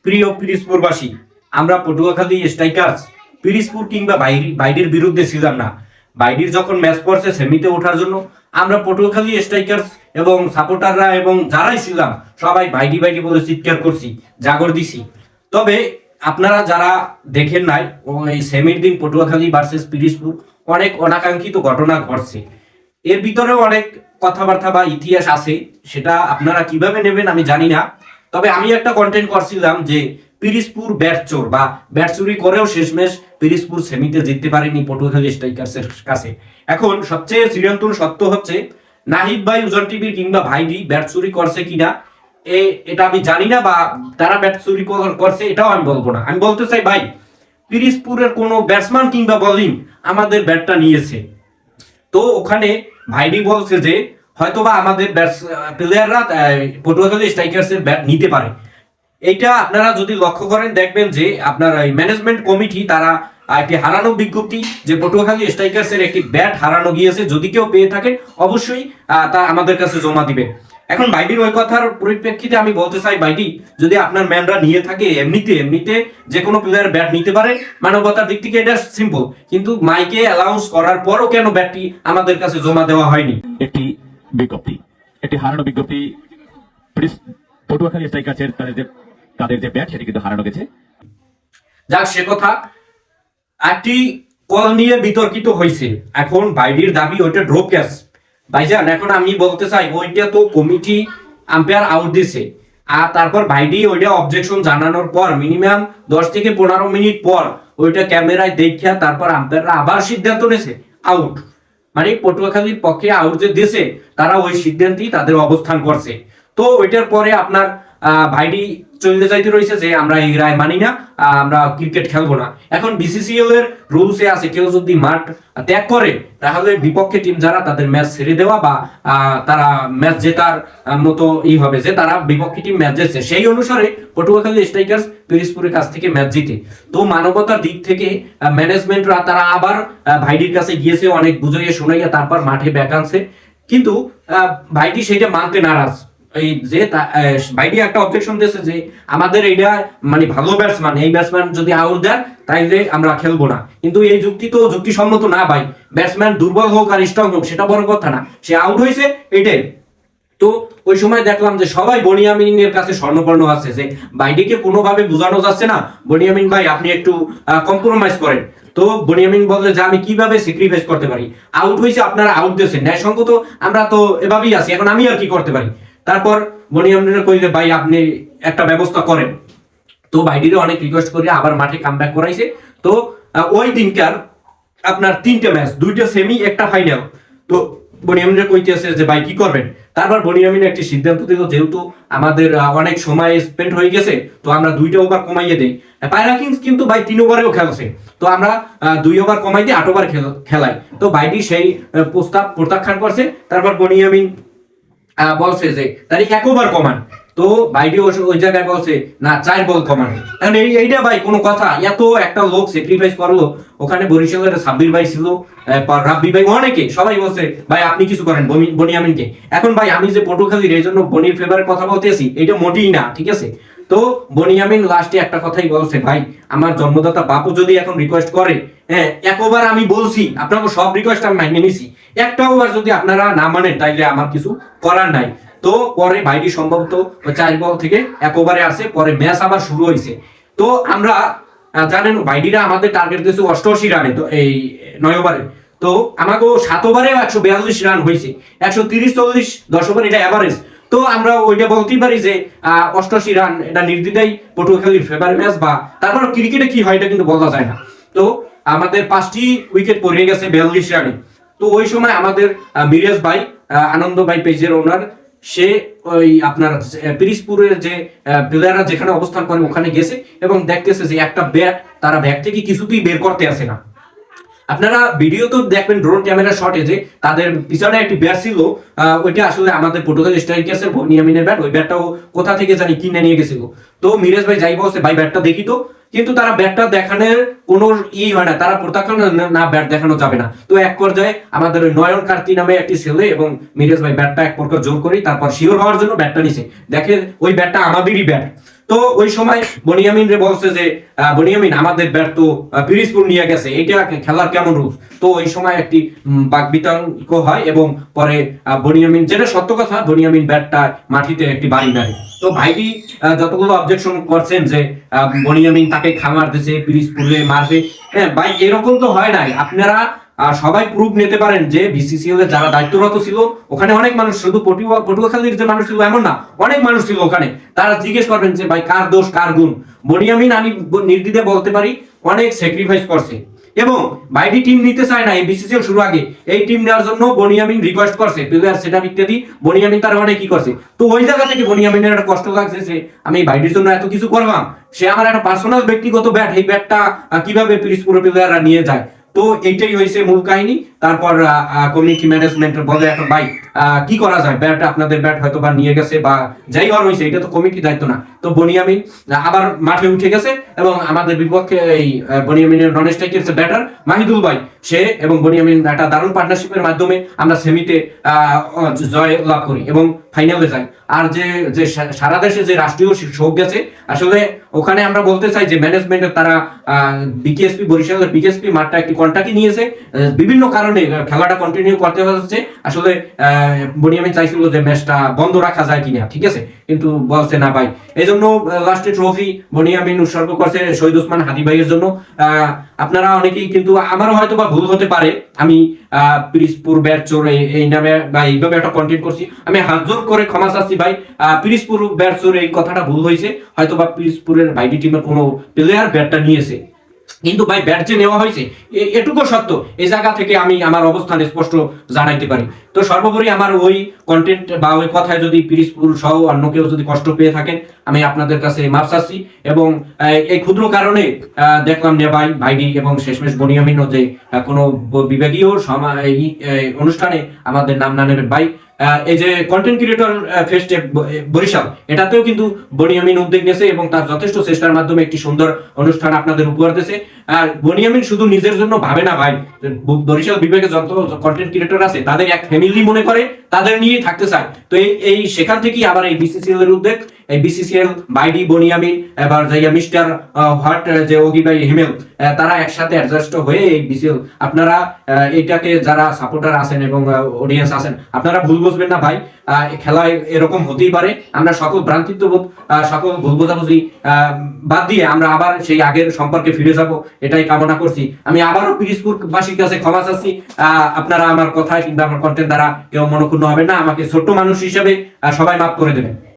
প্রিয় পিরিজপুরবাসী, আমরা পটুয়াখালী স্ট্রাইকার্স পিরিজপুর কিংবা বাইরের বিরুদ্ধে ছিলাম না। বাইরের যখন ম্যাচ পড়ছে সেমিতে ওঠার জন্য আমরা পটুয়াখালী স্ট্রাইকার্স এবং সাপোর্টাররা এবং যারাই ছিলাম সবাই বাইডি বলে চিৎকার করছি, জাগর দিছি। তবে আপনারা যারা দেখেন নাই, ওই সেমির দিন পটুয়াখালী ভার্সেস পিরিজপুর অনেক অনাকাঙ্ক্ষিত ঘটনা ঘটছে। এর ভিতরেও অনেক কথাবার্তা বা ইতিহাস আছে, সেটা আপনারা কিভাবে নেবেন আমি জানি না। তবে আমি একটা কন্টেন্ট করছিলাম যে পিরিজপুর ব্যাট চোর বা ব্যাট চুরি করেও শেষমেশ পিরিজপুর সেমিতে জিততে পারেনি পটুয়াখালী স্ট্রাইকার্সের কাছে। এখন সবচেয়ে চিরন্তন সত্য হচ্ছে নাহিদ ভাই উজন টিভির কিংবা ভাইডি ব্যাট চুরি করছে কিনা এটা আমি জানি না, বা তারা ব্যাট চুরি করছে এটাও আমি বলবো না। আমি বলতে চাই ভাই, পিরিজপুরের কোনো ব্যাটসম্যান কিংবা বোলিং আমাদের ব্যাটটা নিয়েছে। তো ওখানে ভাইডি বলছে যে হয়তোবা আমাদের প্লেয়াররা পটুয়াখালী স্ট্রাইকার্সের ব্যাট নিতে পারে। এইটা আপনারা যদি লক্ষ্য করেন দেখবেন যে আপনার ম্যানেজমেন্ট কমিটি তারা একটি হারানো বিজ্ঞপ্তি যে পটুয়াখালী স্ট্রাইকার্সের একটি ব্যাট হারানো গিয়েছে, যদি কেউ পেয়ে থাকেন অবশ্যই তা আমাদের কাছে জমা দিবেন। এখন বাইডির ওই কথার পরিপ্রেক্ষিতে আমি বলতে চাই, বাইডি যদি আপনার ম্যানরা নিয়ে থাকে এমনিতে যে কোনো প্লেয়ার ব্যাট নিতে পারে, মানবতার দিক থেকে এটা সিম্পল, কিন্তু মাইকে অ্যালাউন্স করার পরও কেন ব্যাটটি আমাদের কাছে জমা দেওয়া হয়নি? একটি বিজ্ঞপ্তি, একটি হারানো বিজ্ঞপ্তি পটুয়াখালী স্ট্রাইকার্সের তাদের যে ব্যাট সেটি কিন্তু হারানো গেছে। যাক, সে কথা। একটি কল নিয়ে বিতর্কিত হয়েছে, এখন বাইডির দাবি ওইটা ড্র ক্যাচ। ভাইজান, এখন আমি বলতে চাই ওইটা তো কমিটি আম্পায়ার আউট দিছে, আর তারপর ভাইডি ওইটা অবজেকশন জানানোর পর মিনিমাম 10 থেকে 15 মিনিট পর ওইটা ক্যামেরায় দেখিয়া তারপর আম্পায়াররা আবার সিদ্ধান্ত নিয়েছে আউট। মানে পটুয়াখালীর পক্ষে আউট যে দিয়েছে তারা ওই সিদ্ধান্তেই তাদের অবস্থান করছে। তো ওইটার পরে আপনার ভাইডি চলে যাইতে রয়েছে যে আমরা এই রায় মানি না, আমরা ক্রিকেট খেলবো না। এখন বিসিসিএল এর রুলসে আছে কেউ যদি মাঠ ত্যাগ করে তাহলে বিপক্ষে টিম যারা তাদের ম্যাচ ছেড়ে দেওয়া বা তারা ম্যাচ জেতার মতো হবে যে তারা বিপক্ষে টিম ম্যাচ জিতছে, সেই অনুসারে পটুয়াখালী স্ট্রাইকার্স পিরিজপুরের কাছ থেকে ম্যাচ জিতে। তো মানবতার দিক থেকে ম্যানেজমেন্টরা তারা আবার ভাইডির কাছে গিয়েছে, অনেক বুঝাইয়া শোনাইয়া তারপর মাঠে ব্যাক আনছে, কিন্তু ভাইডি সেটা মানতে নারাজ। এই যে বাইডি একটা অবজেকশন দিয়েছে যে আমাদের এইটা মানে ভালো ব্যাটসম্যান, এই ব্যাটসম্যান যদি আউট দেন তাইলে আমরা খেলবো না। কিন্তু এই যুক্তি তো যুক্তিসম্মত না ভাই। ব্যাটসম্যান দুর্বল হোক আর স্ট্রং হোক সেটা বড় কথা না, সে আউট হয়েছে এটাই। তো ওই সময় দেখলাম যে সবাই বনিয়ামিনের কাছে স্বর্ণপর্ণ আছে, যে বাইডিকে কোনোভাবে বোঝানো যাচ্ছে না বনিয়ামিন ভাই আপনি একটু কম্প্রোমাইজ করেন। তো বনিয়ামিন বললে যে আমি কিভাবে স্যাক্রিফাইস করতে পারি, আউট হয়েছে আপনারা আউট দিয়েছেন, ন্যায়সঙ্গত আমরা তো এভাবেই আছি, এখন আমি আর কি করতে পারি। তারপর বনিয়ামিনের কইলে ভাই আপনি একটা ব্যবস্থা করেন। তো বাইডিরে অনেক রিকোয়েস্ট করে আবার মাঠে কামব্যাক করাইছে। তো ওই দিনকার আপনার 3টে ম্যাচ, 2টা সেমি একটা ফাইনাল। তো বনিয়ামিনের কইতেছে যে ভাই কি করবেন। তারপর বনিয়ামিন একটি সিদ্ধান্ত দিল, যেহেতু আমাদের অনেক সময় স্পেন্ড হয়ে গেছে তো আমরা 2টা ওভার কমাইয়ে দেই। পায়রা কিংস কিন্তু ভাই 3 ওভারেও খেলছে, তো আমরা 2 ওভার কমাই দিয়ে 8 ওভার খেলাই। তো বাইডি সেই প্রস্তাব প্রত্যাখ্যান করছে। তারপর বনিয়ামিন বলছে যে তার 1 ওভার কমান। তো বাইডি ওই জায়গায় বলছে না 4 বল কমান। এইটা ভাই কোনো কথা? এত একটা লোক স্যাক্রিফাইস করলো, ওখানে বরিশালের সাব্বির ভাই ছিল, রাব্বি ভাই, অনেকে সবাই বলছে ভাই আপনি কিছু করেন বনিয়ামিনকে। এখন ভাই আমি যে পটুয়াখালীর এই জন্য বনির ফেভারের কথা বলতেছি এটা মোটেই না, ঠিক আছে? তো বনিয়ামিন লাস্টে একটা কথাই বলছে, ভাই আমার জন্মদাতা বাপু যদি এখন রিকোয়েস্ট করে, হ্যাঁ 1 ওভার আমি বলছি আপনাকে সব রিকোয়েস্ট আমি মাইনে নিছি, 1টা ওভার যদি আপনারা না মানেন তাইলে আমার কিছু করার নাই। তো পরে বাইডি সম্ভবত 4 বল থেকে 1 ওভারে আসে, পরে ম্যাচ আবার শুরু হয়েছে। তো আমরা জানেন বাইডিরা আমাদের টার্গেট দিয়েছে 88 রানে, তো এই 9 ওভারে। তো আমাকে 7 ওভারে 142 রান হয়েছে, 130-40 10 ওভার এটা এভারেজ। তো আমরা ওইটা বলতেই পারি যে 88 রান এটা নির্দ্বিধায় পটুয়াখালীর ফেভারিট ম্যাচ, বা তারপর ক্রিকেটে কি হয় এটা কিন্তু বলা যায় না। তো আমাদের 5টি উইকেট পড়ে গেছে 42 রানে। তো ওই সময় আমাদের মিরাজ ভাই, আনন্দ ভাই পেজের ওনার, সে ওই আপনার পিরিজপুরের যে প্লেয়াররা যেখানে অবস্থান করে ওখানে গেছে এবং দেখতেছে যে একটা ব্যাট তারা ব্যাগ থেকে কিছুতেই বের করতে আসে না। আপনারা ভিডিও তো দেখবেন ড্রোন ক্যামেরা শটে যে তাদের পিছনে একটি ব্যাট ছিল, ওইটা আসলে আমাদের পর্তুগাল স্ট্রাইকার্সের বনিয়ামিনের ব্যাট, ওই ব্যাটটাও কোথা থেকে জানি কিনে নিয়ে গেছিল। তো মিরাজ ভাই যাই বলছে ভাই ব্যাটটা দেখি তো, কিন্তু তারা ব্যাটটা দেখানোর কোনো হয় না, তারা প্রত্যাখ্যান না ব্যাট দেখানো যাবে না। তো এক পর্যায়ে আমাদের ওই নয়ন কার্তি নামে একটি ছেলে এবং মিরাজ ভাই ব্যাটটা এক প্রকার জোর করি, তারপর শিওর হওয়ার জন্য ব্যাটটা নিছে, দেখে ওই ব্যাটটা আমাদেরই ব্যাট। তো ওই সময় বনিয়ামিন রে বলছে যে বনিয়ামিন আমাদের ব্যাট তো পিরিজপুর নিয়ে গেছে, এটা খেলার কেমন রুলস। তো ওই সময় একটি বাকবিতর্ক হয় এবং পরে বনিয়ামিন, যেটা সত্য কথা, বনিয়ামিন ব্যাটটা মাটিতে একটি বাড়ি মারে। তো ভাইটি যতগুলো অবজেকশন করছেন যে বনিয়ামিন তাকে খামার দিছে, পিরিজপুরে মারবে, হ্যাঁ ভাই এরকম তো হয় নাই। আপনারা সবাই প্রুফ নিতে পারেন যে বিসিসিএল এর যারা দায়িত্বরত ছিল ওখানে অনেক মানুষ, শুধু পটুয়াখালীর যে মানুষ ছিল এমন না, অনেক মানুষ ছিল ওখানে। তারা জিজ্ঞেস করবেন যে ভাই কার দোষ কার গুণ। বনিয়ামিন আমি নির্দ্বিধায় বলতে পারি অনেক স্যাক্রিফাইস করছে এবং বাইডি টিম নিতে চায় না এই বিসিসিএল শুরু আগে। এই টিম নেওয়ার জন্য বনিয়ামিন রিকোয়েস্ট করছে, প্লেয়ার সেটআপ ইত্যাদি, বনিয়ামিন তার অনেক কি করছে। তো ওই জায়গা থেকে বনিয়ামিনের একটা কষ্ট লাগছে যে আমি বাইডির জন্য এত কিছু করলাম, সে আমার একটা পার্সোনাল ব্যক্তিগত ব্যাট, এই ব্যাটটা কিভাবে পিরিজপুরের প্লেয়াররা নিয়ে যায়। তো এইটাই হয়েছে মূল কাহিনী। তারপর কমিউনিটি ম্যানেজমেন্ট বলে এখন ভাই কি করা যায়, ব্যাট আপনাদের ব্যাট হয়তো বা নিয়ে গেছে বা যাই হওয়ার হয়েছে, এটা তো কমিটির দায়িত্ব না। তো বনিয়ামিন আবার মাঠে উঠে গেছে এবং আমাদের বিপক্ষে এই বনিয়ামিনের নন স্ট্রাইকের যে ব্যাটার মাহিদুল ভাই, সে এবং বনিয়ামিন একটা দারুণ পার্টনারশিপের মাধ্যমে আমরা সেমিতে জয় লাভ করি এবং ফাইনালে যাই। আর যে যে সারা দেশে যে রাষ্ট্রীয় শোক গেছে, আসলে ওখানে আমরা বলতে চাই যে ম্যানেজমেন্টের তারা বিকেএসপি বরিশালের বিকেএসপি মাঠটা একটি কন্ট্রাক্টই নিয়েছে, বিভিন্ন কারণে খেলাটা কন্টিনিউ করতে হচ্ছে। আসলে বনিয়ামিন চাইছিল যে ম্যাচটা বন্ধ রাখা যায় কিনা, ঠিক আছে, কিন্তু বলছে না ভাই। এই জন্য লাস্টে ট্রফি বনিয়ামিন উৎসর্গ করছে শহীদ ওসমান হাদি ভাইয়ের জন্য। আপনারা অনেকেই, কিন্তু আমারও হয়তো বা ভুল হতে পারে, আমি পিরিজপুর ব্যাট চোর এই নামে বা এইভাবে একটা কন্টেন্ট করছি, আমি হাত জোর করে ক্ষমা চাচ্ছি ভাই। পিরিজপুর ব্যাট চোর এই কথাটা ভুল হয়েছে, হয়তো বা পিরিজপুরের বাইডি টিমের কোনো প্লেয়ার ব্যাটটা নিয়েছে, কিন্তু ভাই ব্যাট যে নেওয়া হয়েছে এটুকু সত্য। এই জায়গা থেকে আমি আমার অবস্থান স্পষ্ট জানাইতে পারি। তো সর্বোপরি আমার ওই কন্টেন্ট বা ওই কথায় যদি পিরিজপুর সহ অন্য কেউ যদি কষ্ট পেয়ে থাকেন, আমি আপনাদের কাছে মাফ চাচ্ছি। এবং এই ক্ষুদ্র কারণে দেখলাম যে ভাইডি এবং শেষমেশ বনিয়ামিনও যে কোনো বিভাগীয় অনুষ্ঠানে আমাদের নাম না নেবেন ভাই। এই যে কন্টেন্ট ক্রিয়েটর ফেস্টে বরিশাল, এটাতেও কিন্তু বনিয়ামিন উদ্যোগ নিয়েছে এবং তার যথেষ্ট চেষ্টার মাধ্যমে একটি সুন্দর অনুষ্ঠান আপনাদের উপহার দিয়েছে। আর বনিয়ামিন শুধু নিজের জন্য ভাবে না ভাই, বরিশাল বিভাগে যত কন্টেন্ট ক্রিয়েটর আছে তাদের এক ফ্যামিলি মনে করে, তাদের নিয়ে থাকতে চায়। তো এই সেখান থেকেই আবার এই বিসিসিএল এর উদ্যোগ, এই বিসিসিএল বাইডি বনিয়ামিন এবার যাইয়া মিস্টার হোয়াট যে ওগি ভাই হিমেল, তারা একসাথে অ্যাডজাস্ট হয়ে এই বিসিএল, আপনারা এটাকে যারা সাপোর্টার আছেন এবং অডিয়েন্স আছেন, আপনারা ভুল বুঝবেন না ভাই। খেলায় এরকম হতেই পারে, আমরা সকল ভ্রান্তিত্ববোধ সকল ভুল বোঝাবুঝি বাদ দিয়ে আমরা আবার সেই আগের সম্পর্কে ফিরে যাব, এটাই কামনা করছি। আমি আবারও পিরিজপুরবাসীর কাছে ক্ষমা চাচ্ছি, আপনারা আমার কথায় কিংবা আমার কন্টেন্ট দ্বারা কেউ মনক্ষুণ্ণ হবেন না, আমাকে ছোট্ট মানুষ হিসেবে সবাই মাফ করে দেবেন।